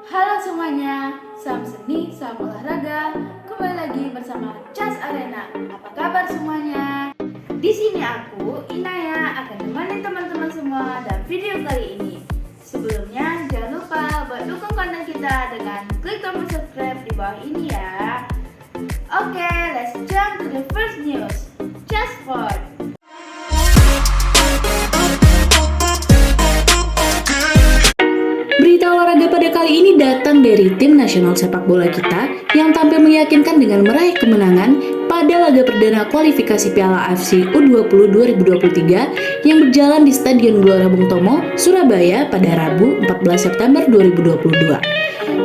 Halo semuanya, salam seni, salam olahraga. Kembali lagi bersama Cas Arena. Apa kabar semuanya? Di sini aku, Inaya, akan menemani teman-teman semua dalam video kali ini. Sebelumnya, jangan lupa buat dukung konten kita dengan klik tombol subscribe di bawah ini ya. Oke, let's jump to the first news. Just Sport. Berita olahraga pada kali ini datang dari tim nasional sepak bola kita yang tampil meyakinkan dengan meraih kemenangan pada laga perdana kualifikasi Piala AFC U20 2023 yang berjalan di Stadion Gelora Bung Tomo, Surabaya pada Rabu 14 September 2022.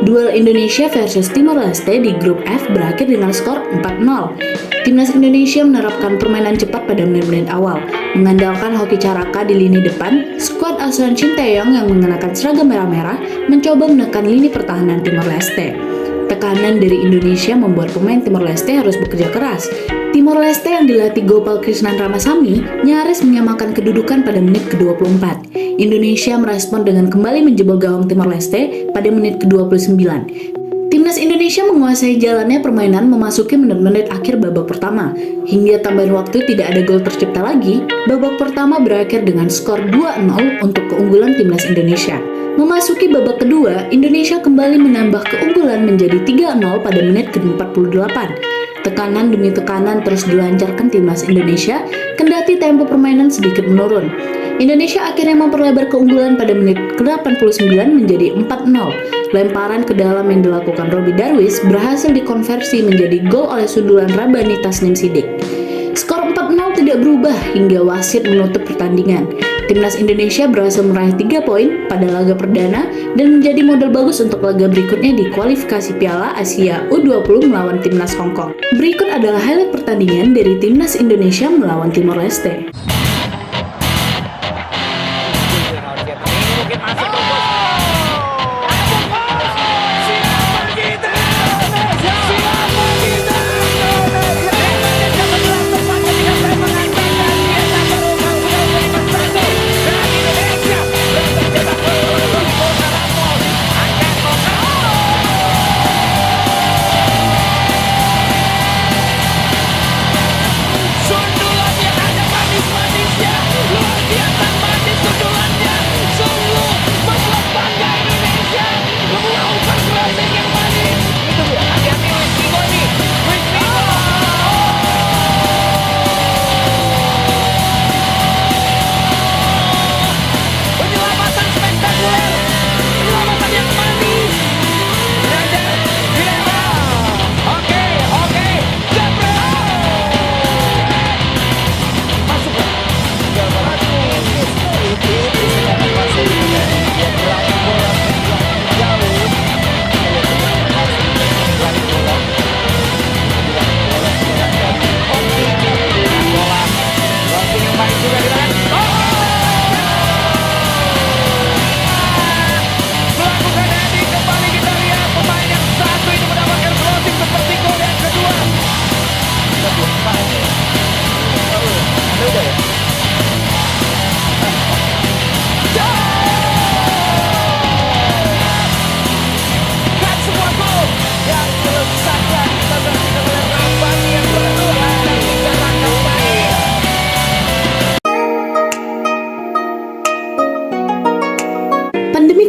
Duel Indonesia versus Timor Leste di grup F berakhir dengan skor 4-0. Timnas Indonesia menerapkan permainan cepat pada menit-menit awal, mengandalkan hoki caraka di lini depan. Skuad asuhan Shin Tae-yong yang mengenakan seragam merah-merah mencoba menekan lini pertahanan Timor Leste. Tekanan dari Indonesia membuat pemain Timor Leste harus bekerja keras. Timor Leste yang dilatih Gopal Krishnan Ramasamy nyaris menyamakan kedudukan pada menit ke-24. Indonesia merespon dengan kembali menjebol gawang Timor Leste pada menit ke-29. Timnas Indonesia menguasai jalannya permainan memasuki menit-menit akhir babak pertama. Hingga tambahan waktu tidak ada gol tercipta lagi, babak pertama berakhir dengan skor 2-0 untuk keunggulan Timnas Indonesia. Memasuki babak kedua, Indonesia kembali menambah keunggulan menjadi 3-0 pada menit ke-48. Tekanan demi tekanan terus dilancarkan Timnas Indonesia, kendati tempo permainan sedikit menurun. Indonesia akhirnya memperlebar keunggulan pada menit ke-89 menjadi 4-0. Lemparan ke dalam yang dilakukan Robby Darwish berhasil dikonversi menjadi gol oleh sundulan Rabani Tasnim Sidik. Skor 4-0 tidak berubah hingga wasit menutup pertandingan. Timnas Indonesia berhasil meraih 3 poin pada laga perdana dan menjadi modal bagus untuk laga berikutnya di kualifikasi Piala Asia U20 melawan Timnas Hong Kong. Berikut adalah highlight pertandingan dari Timnas Indonesia melawan Timor Leste.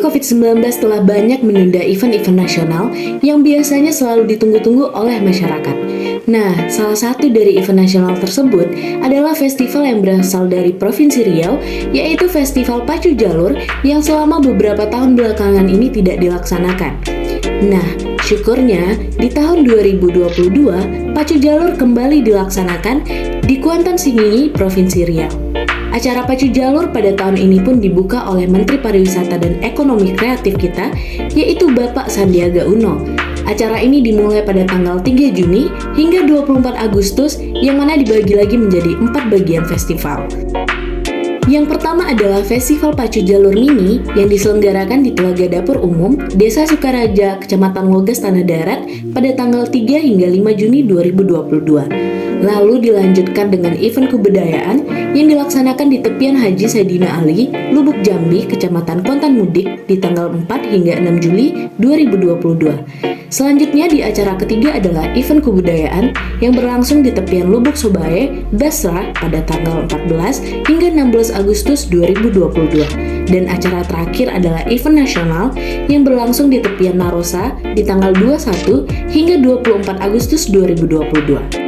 COVID-19 telah banyak menunda event-event nasional yang biasanya selalu ditunggu-tunggu oleh masyarakat. Nah, salah satu dari event nasional tersebut adalah festival yang berasal dari Provinsi Riau, yaitu Festival Pacu Jalur yang selama beberapa tahun belakangan ini tidak dilaksanakan. Nah, syukurnya di tahun 2022, Pacu Jalur kembali dilaksanakan di Kuantan Singingi, Provinsi Riau. Acara Pacu Jalur pada tahun ini pun dibuka oleh Menteri Pariwisata dan Ekonomi Kreatif kita, yaitu Bapak Sandiaga Uno. Acara ini dimulai pada tanggal 3 Juni hingga 24 Agustus, yang mana dibagi lagi menjadi 4 bagian festival. Yang pertama adalah Festival Pacu Jalur Mini yang diselenggarakan di Telaga Dapur Umum, Desa Sukaraja, Kecamatan Wogas, Tanah Darat pada tanggal 3 hingga 5 Juni 2022. Lalu dilanjutkan dengan event kebudayaan yang dilaksanakan di tepian Haji Saidina Ali, Lubuk Jambi, Kecamatan Kontan Mudik di tanggal 4 hingga 6 Juli 2022. Selanjutnya di acara ketiga adalah event kebudayaan yang berlangsung di tepian Lubuk Sobae, Basra pada tanggal 14 hingga 16 Agustus 2022. Dan acara terakhir adalah event nasional yang berlangsung di tepian Narosa di tanggal 21 hingga 24 Agustus 2022.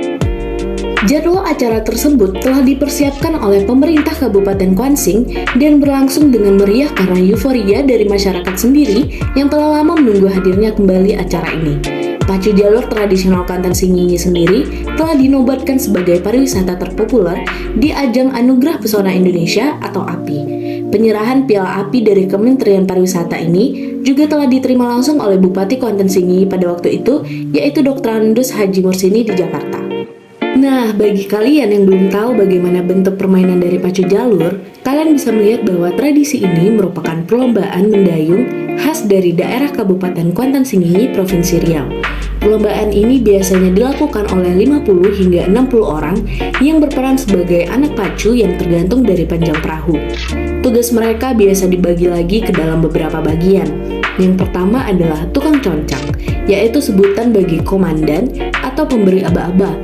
Jadwal acara tersebut telah dipersiapkan oleh pemerintah Kabupaten Kwansing dan berlangsung dengan meriah karena euforia dari masyarakat sendiri yang telah lama menunggu hadirnya kembali acara ini. Pacu jalur tradisional Kuantan Singingi sendiri telah dinobatkan sebagai pariwisata terpopuler di ajang Anugerah Pesona Indonesia atau API. Penyerahan Piala API dari Kementerian Pariwisata ini juga telah diterima langsung oleh Bupati Kuantan Singingi pada waktu itu, yaitu Dr. Andus Haji Mursini di Jakarta. Nah, bagi kalian yang belum tahu bagaimana bentuk permainan dari pacu jalur, kalian bisa melihat bahwa tradisi ini merupakan perlombaan mendayung khas dari daerah Kabupaten Kuantan Singingi, Provinsi Riau. Perlombaan ini biasanya dilakukan oleh 50 hingga 60 orang yang berperan sebagai anak pacu yang tergantung dari panjang perahu. Tugas mereka biasa dibagi lagi ke dalam beberapa bagian. Yang pertama adalah tukang concang, yaitu sebutan bagi komandan atau pemberi aba-aba.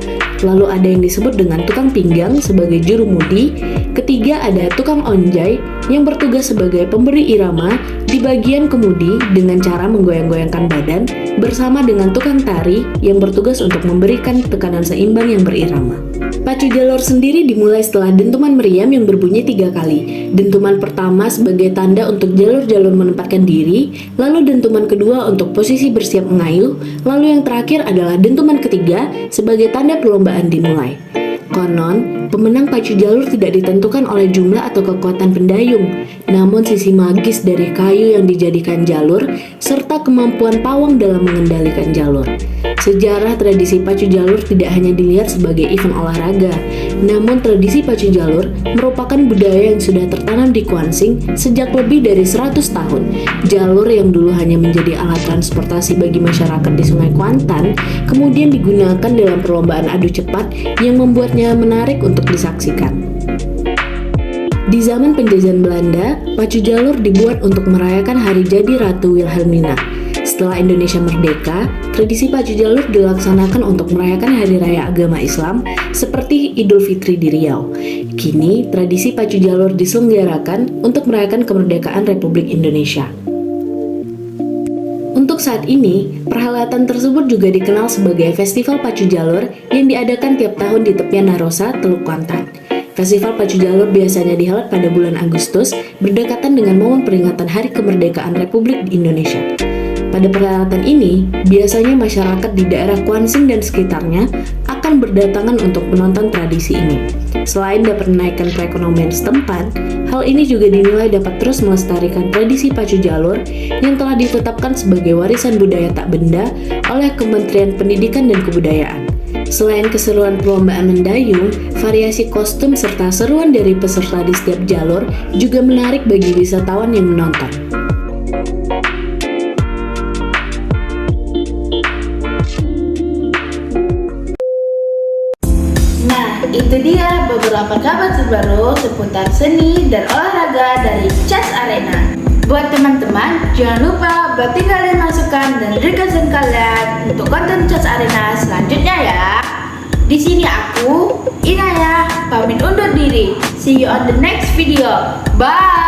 Lalu ada yang disebut dengan tukang pinggang sebagai jurumudi. Ketiga ada tukang onjai yang bertugas sebagai pemberi irama di bagian kemudi dengan cara menggoyang-goyangkan badan bersama dengan tukang tari yang bertugas untuk memberikan tekanan seimbang yang berirama. Pacu jalur sendiri dimulai setelah dentuman meriam yang berbunyi 3 kali. Dentuman pertama sebagai tanda untuk jalur-jalur menempatkan diri, lalu dentuman kedua untuk posisi bersiap mengayuh, lalu yang terakhir adalah dentuman ketiga sebagai tanda perlombaan dimulai. Konon, pemenang pacu jalur tidak ditentukan oleh jumlah atau kekuatan pendayung, namun sisi magis dari kayu yang dijadikan jalur, serta kemampuan pawang dalam mengendalikan jalur. Sejarah tradisi pacu jalur tidak hanya dilihat sebagai event olahraga, namun tradisi pacu jalur merupakan budaya yang sudah tertanam di Kwansing sejak lebih dari 100 tahun. Jalur yang dulu hanya menjadi alat transportasi bagi masyarakat di Sungai Kuantan, kemudian digunakan dalam perlombaan adu cepat yang membuatnya menarik untuk disaksikan. Di zaman penjajahan Belanda, pacu jalur dibuat untuk merayakan hari jadi Ratu Wilhelmina. Setelah Indonesia merdeka, tradisi pacu jalur dilaksanakan untuk merayakan hari raya agama Islam seperti Idul Fitri di Riau. Kini, tradisi pacu jalur diselenggarakan untuk merayakan kemerdekaan Republik Indonesia. Untuk saat ini, perhelatan tersebut juga dikenal sebagai Festival Pacu Jalur yang diadakan tiap tahun di tepian Narosa, Teluk Kuantan. Festival Pacu Jalur biasanya dihelat pada bulan Agustus, berdekatan dengan momen peringatan Hari Kemerdekaan Republik Indonesia. Pada perhelatan ini, biasanya masyarakat di daerah Kwansing dan sekitarnya akan berdatangan untuk menonton tradisi ini. Selain dapat menaikkan perekonomian setempat, hal ini juga dinilai dapat terus melestarikan tradisi pacu jalur yang telah ditetapkan sebagai warisan budaya tak benda oleh Kementerian Pendidikan dan Kebudayaan. Selain keseruan perlombaan mendayung, variasi kostum serta seruan dari peserta di setiap jalur juga menarik bagi wisatawan yang menonton. Itu dia beberapa kabar terbaru seputar seni dan olahraga dari Chess Arena. Buat teman-teman, jangan lupa buat tinggalin masukan dan requestan kalian untuk konten Chess Arena selanjutnya ya. Di sini aku, Inaya, pamit undur diri. See you on the next video. Bye.